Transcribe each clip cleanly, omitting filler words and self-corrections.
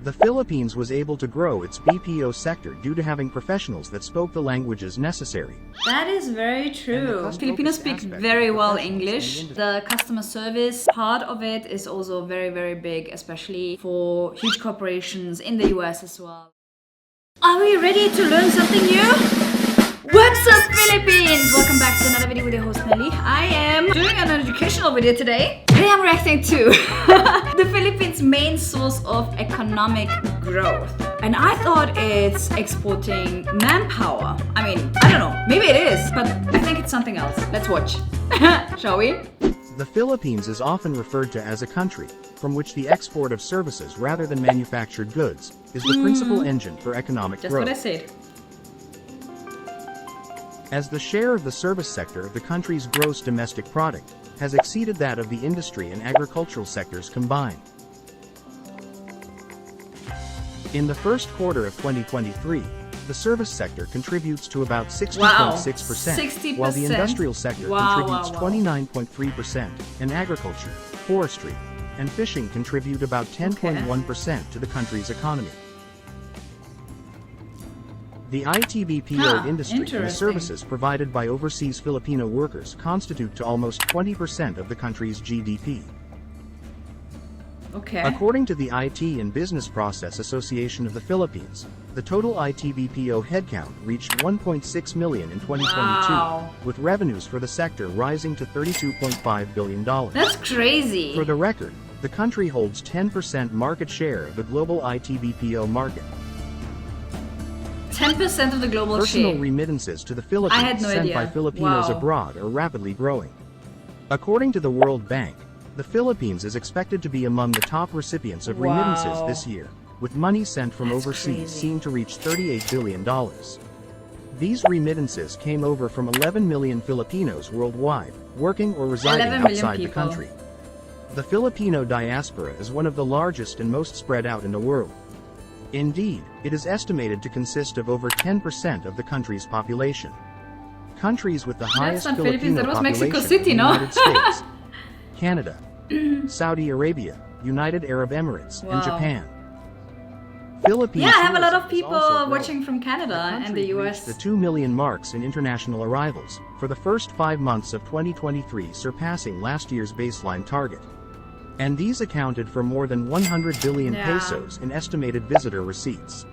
The Philippines was able to grow its BPO sector due to having professionals that spoke the languages necessary. That is very true. Filipinos speak very well English. The customer service part of it is also very, very big, especially for huge corporations in the US as well. Are we ready to learn something new? What's up, Philippines? Welcome back to another video with your host Nelly. I am doing an educational video today. Today I'm reacting to the Philippines' main source of economic growth. And I thought it's exporting manpower. I mean, I don't know, maybe it is, but I think it's something else. Let's watch. Shall we? The Philippines is often referred to as a country from which the export of services rather than manufactured goods is the principal engine for economic growth. Just what I said. As the share of the service sector of the country's gross domestic product has exceeded that of the industry and agricultural sectors combined. In the first quarter of 2023, the service sector contributes to about 60.6%, while the industrial sector contributes 29.3%, and agriculture, forestry, and fishing contribute about 10.1% to the country's economy. The ITBPO industry and the services provided by overseas Filipino workers constitute to almost 20% of the country's GDP. According to the IT and Business Process Association of the Philippines, the total ITBPO headcount reached 1.6 million in 2022, with revenues for the sector rising to $32.5 billion. That's crazy! For the record, the country holds 10% market share of the global ITBPO market. 10% of the global Personal share. remittances to the Philippines sent by Filipinos abroad are rapidly growing. According to the World Bank, the Philippines is expected to be among the top recipients of remittances this year, with money sent from overseas seen to reach $38 billion. These remittances came over from 11 million Filipinos worldwide, working or residing outside the country. The Filipino diaspora is one of the largest and most spread out in the world. Indeed, it is estimated to consist of over 10% of the country's population. Countries with the highest Filipino population are the United States, Canada, Saudi Arabia, United Arab Emirates, and Japan. Yeah, I have a lot of people watching from Canada and the US. The 2 million marks in international arrivals for the first 5 months of 2023, surpassing last year's baseline target. And these accounted for more than 100 billion pesos in estimated visitor receipts.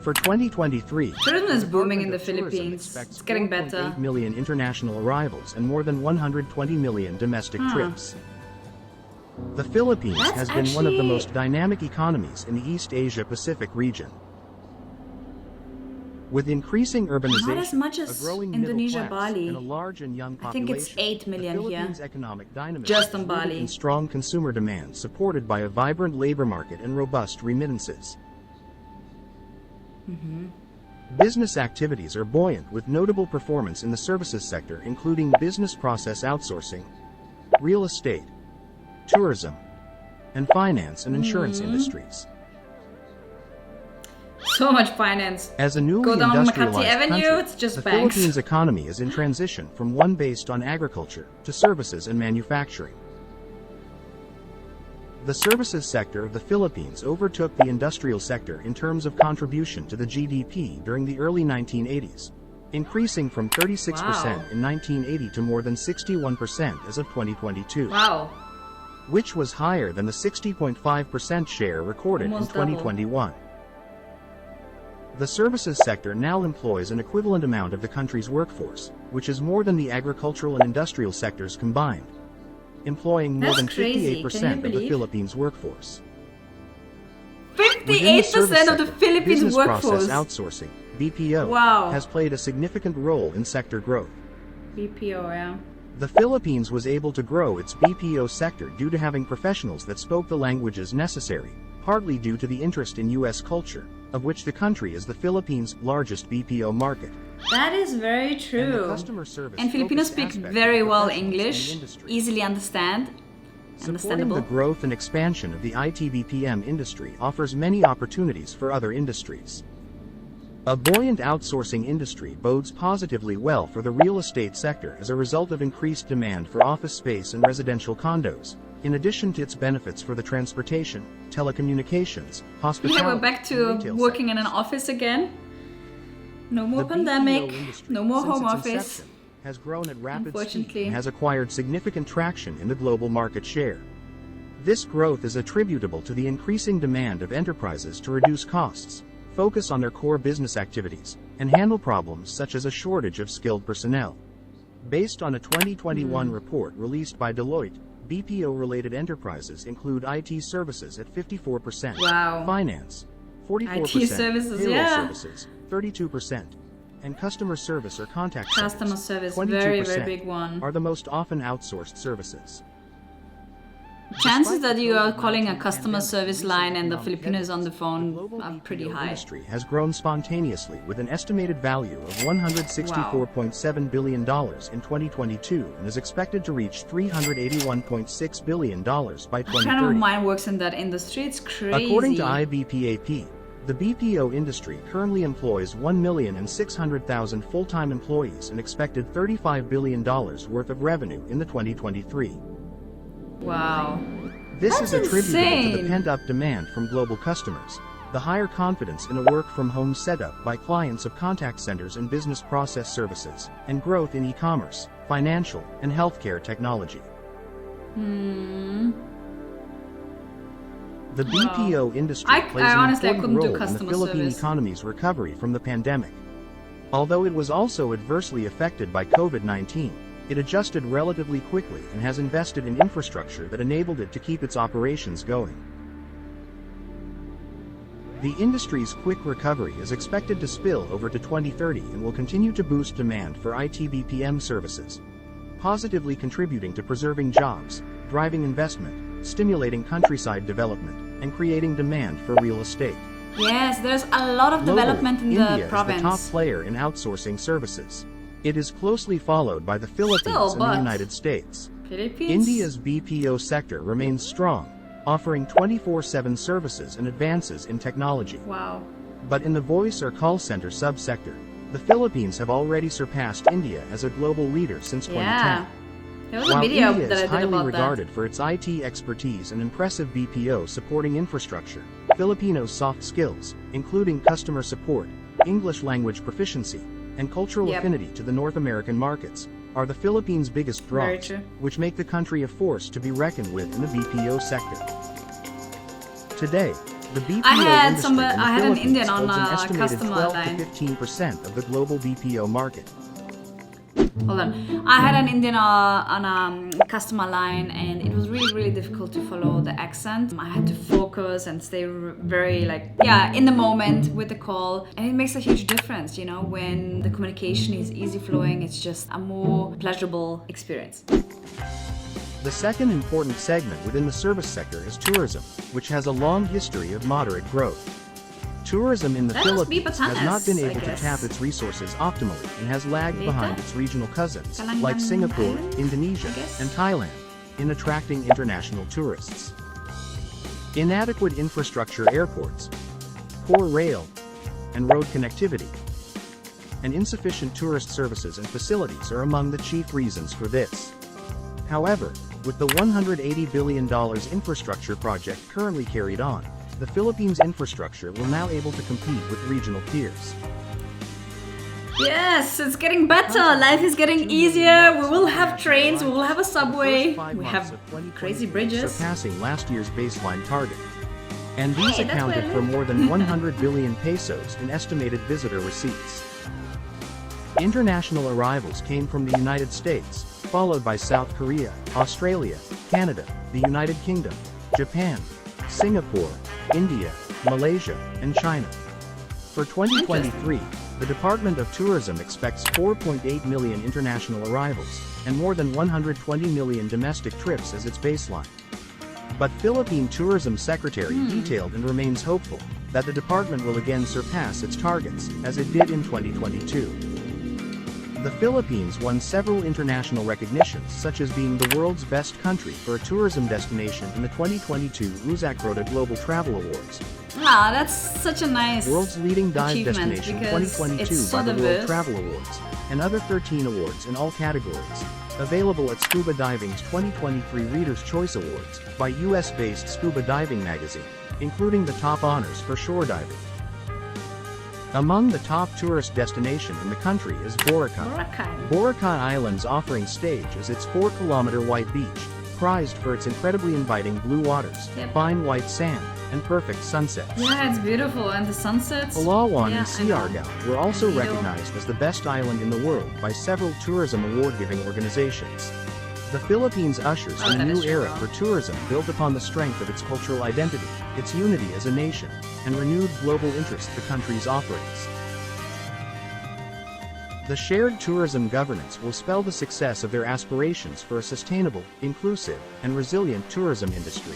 For 2023, tourism is booming in the Philippines. It's getting better. 8 million international arrivals and more than 120 million domestic trips. The Philippines has been one of the most dynamic economies in the East Asia Pacific region. With increasing urbanization, not as much as a growing Indonesia, middle class, Bali. and a large and young population, I think it's 8 million the here. Philippines' economic dynamism Just on is rooted Bali. in strong consumer demand supported by a vibrant labor market and robust remittances. Business activities are buoyant with notable performance in the services sector, including business process outsourcing, real estate, tourism, and finance and insurance industries. So much finance. As a newly Go down industrialized Makati Avenue, country, it's just the banks. Philippines' economy is in transition from one based on agriculture to services and manufacturing. The services sector of the Philippines overtook the industrial sector in terms of contribution to the GDP during the early 1980s, increasing from 36% in 1980 to more than 61% as of 2022. Which was higher than the 60.5% share recorded in 2021. The services sector now employs an equivalent amount of the country's workforce, which is more than the agricultural and industrial sectors combined, employing more than 58% of the Philippines' workforce. 58% of the Philippines business workforce. Process outsourcing, BPO, has played a significant role in sector growth. BPO, yeah. The Philippines was able to grow its BPO sector due to having professionals that spoke the languages necessary, partly due to the interest in U.S. culture, of which the country is the Philippines' largest BPO market. That is very true. And Filipinos speak very well English, easily understandable. Supporting the growth and expansion of the ITBPM industry offers many opportunities for other industries. A buoyant outsourcing industry bodes positively well for the real estate sector as a result of increased demand for office space and residential condos, in addition to its benefits for the transportation, telecommunications, hospitality, Yeah, we're back to and retail working in an sectors. office again. No more The pandemic, BPO industry, no more since home its office. inception, has grown at rapid speed Unfortunately. and has acquired significant traction in the global market share. This growth is attributable to the increasing demand of enterprises to reduce costs, focus on their core business activities, and handle problems such as a shortage of skilled personnel. Based on a 2021 report released by Deloitte, BPO-related enterprises include IT services at 54%, Wow. finance, 44%, IT services, payroll yeah. services, 32%, and customer service or contact centers, Customer service, 22%, very, very big one. are the most often outsourced services. Chances Despite the that you are COVID-19 calling a customer pandemic, service recent line and the economic Filipinos on the headwinds, phone global are BPO pretty high. industry has grown spontaneously with an estimated value of $164.7 billion in 2022 and is expected to reach $381.6 billion by A friend of 2030. mine works in that industry. It's crazy. According to IBPAP, the BPO industry currently employs 1,600,000 full-time employees and expected $35 billion worth of revenue in the 2023. Wow. This That's is attributable to insane. the pent-up demand from global customers, the higher confidence in a work-from-home setup by clients of contact centers and business process services, and growth in e-commerce, financial, and healthcare technology. The BPO industry I plays an honestly, I important couldn't do role in the customer Philippine service. economy's recovery from the pandemic. Although it was also adversely affected by COVID-19, it adjusted relatively quickly and has invested in infrastructure that enabled it to keep its operations going. The industry's quick recovery is expected to spill over to 2030 and will continue to boost demand for IT BPM services, positively contributing to preserving jobs, driving investment, stimulating countryside development, and creating demand for real estate. Yes, there's a lot of Globally, development in India the is province. the top player in outsourcing services. It is closely followed by the Philippines and the but- United States. Philippines? India's BPO sector remains strong, offering 24/7 services and advances in technology. Wow. But in the voice or call center subsector, the Philippines have already surpassed India as a global leader since 2010. Yeah. There was a While video India that is I did highly about regarded for its IT expertise and impressive BPO supporting infrastructure, Filipinos' soft skills, including customer support, English language proficiency, and cultural Yep. affinity to the North American markets, are the Philippines' biggest Very draws, true. which make the country a force to be reckoned with in the BPO sector. Today, the BPO I had industry somebody- in the I had an Philippines Indian on holds an a estimated customer 12 line. to 15% of the global BPO market. Hold on. I had an Indian on a customer line, and it was really, really difficult to follow the accent. I had to focus and stay very, in the moment with the call. And it makes a huge difference, when the communication is easy flowing, it's just a more pleasurable experience. The second important segment within the service sector is tourism, which has a long history of moderate growth. Tourism in the That must be Philippines has not been Batanes, I able to guess. tap its resources optimally and has lagged Leyte? behind its regional cousins, Kalangan like Singapore, Island, Indonesia, I guess? and Thailand, in attracting international tourists. Inadequate infrastructure airports, poor rail and road connectivity, and insufficient tourist services and facilities are among the chief reasons for this. However, with the $180 billion infrastructure project currently carried on, the Philippines' infrastructure will now able to compete with regional peers. Yes, it's getting better. Life is getting easier. We will have trains. We will have a subway. We have crazy bridges. Surpassing last year's baseline target. And these Hey, that's accounted where I for live. more than 100 billion pesos in estimated visitor receipts. International arrivals came from the United States, followed by South Korea, Australia, Canada, the United Kingdom, Japan, Singapore, India, Malaysia, and China. For 2023, the Department of Tourism expects 4.8 million international arrivals and more than 120 million domestic trips as its baseline. But Philippine Tourism Secretary detailed and remains hopeful that the department will again surpass its targets, as it did in 2022. The Philippines won several international recognitions, such as being the world's best country for a tourism destination in the 2022 Uzakrota Global Travel Awards, That's such a nice world's leading dive achievement destination because 2022 it's so by the World diverse. Travel Awards, and other 13 awards in all categories. Available at Scuba Diving's 2023 Reader's Choice Awards by US-based Scuba Diving Magazine, including the top honors for shore diving. Among the top tourist destination in the country is Boracay. Boracay Island's offering stage is its 4-kilometer white beach, prized for its incredibly inviting blue waters, fine white sand, and perfect sunsets. Yeah, it's beautiful, and the sunsets. Palawan and Siargao were also recognized as the best island in the world by several tourism award-giving organizations. The Philippines ushers in a new era for tourism built upon the strength of its cultural identity, its unity as a nation, and renewed global interest the country's offerings. The shared tourism governance will spell the success of their aspirations for a sustainable, inclusive, and resilient tourism industry.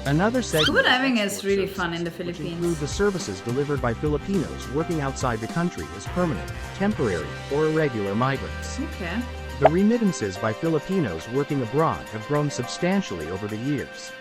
Another segment Scuba diving is really fun in the Philippines. Include the services delivered by Filipinos working outside the country as permanent, temporary, or irregular migrants. Okay. The remittances by Filipinos working abroad have grown substantially over the years.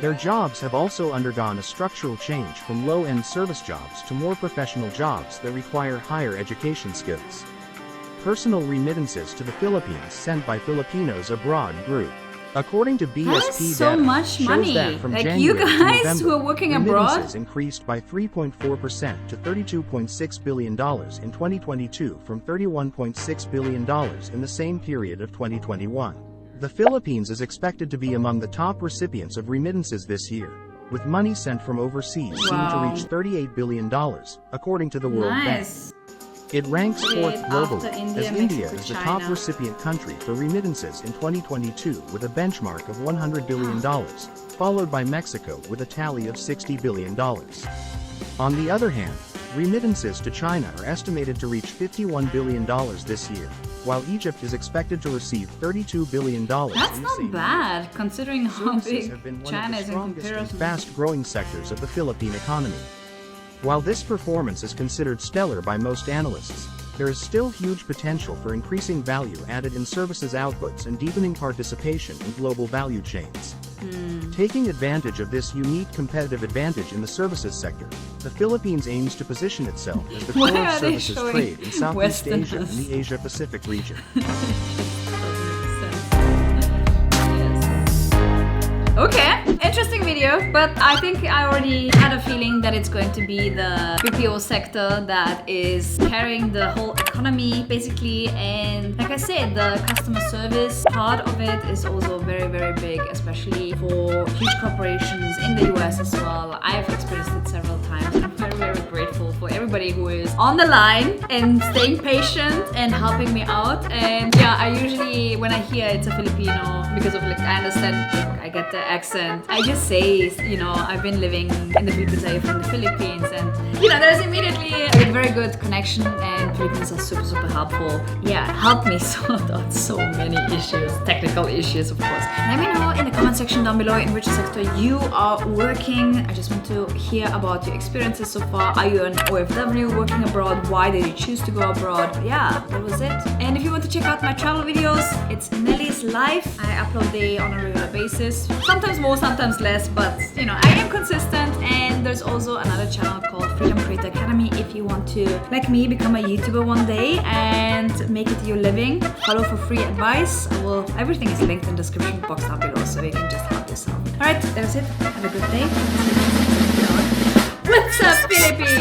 Their jobs have also undergone a structural change from low-end service jobs to more professional jobs that require higher education skills. Personal remittances to the Philippines sent by Filipinos abroad grew. According to BSP That is so data, much shows money. that from Like January you to guys November, who are working abroad? remittances increased by 3.4% to $32.6 billion in 2022 from $31.6 billion in the same period of 2021. The Philippines is expected to be among the top recipients of remittances this year, with money sent from overseas soon to reach $38 billion, according to the World Bank. It ranks fourth globally, as India is the top recipient country for remittances in 2022 with a benchmark of $100 billion, followed by Mexico with a tally of $60 billion. On the other hand, remittances to China are estimated to reach $51 billion this year, while Egypt is expected to receive $32 billion. That's not bad, considering how big have been one China of is the in strongest and comparison. fast-growing sectors of the Philippine economy. While this performance is considered stellar by most analysts, there is still huge potential for increasing value added in services outputs and deepening participation in global value chains. Taking advantage of this unique competitive advantage in the services sector, the Philippines aims to position itself as the core Why of are they services showing trade in Southeast Asia and Westerners? the Asia-Pacific region. Okay, interesting video, but I think I already had a feeling that it's going to be the BPO sector that is carrying the whole economy basically, and like I said, the customer service part of it is also very, very big, especially for huge corporations in the US as well. I've experienced it several times. I'm very, very grateful for everybody who is on the line and staying patient and helping me out. And yeah, I usually, when I hear it's a Filipino, because of like, I understand, like, I get the accent, I just say, you know, I've been living in the Philippines, I'm from the Philippines, and you know, there's immediately a very good connection, and Filipinos are super, super helpful. Yeah, help me sort out so many issues, technical issues, of course. Let me know in the comment section down below in which sector you are working. I just want to hear about your experiences so far. Are you an OFW working abroad? Why did you choose to go abroad? Yeah, that was it. And if you want to check out my travel videos, it's Nelly's Life. I upload they on a regular basis. Sometimes more, sometimes less, but you know, I am consistent. And there's also another channel called Freedom Creator Academy if you want to, like me, become a YouTuber one day and make it your living. Follow for free advice. Everything is linked in the description box down below, so you can just help yourself. Alright, that's it. Have a good day. What's up, Philippines?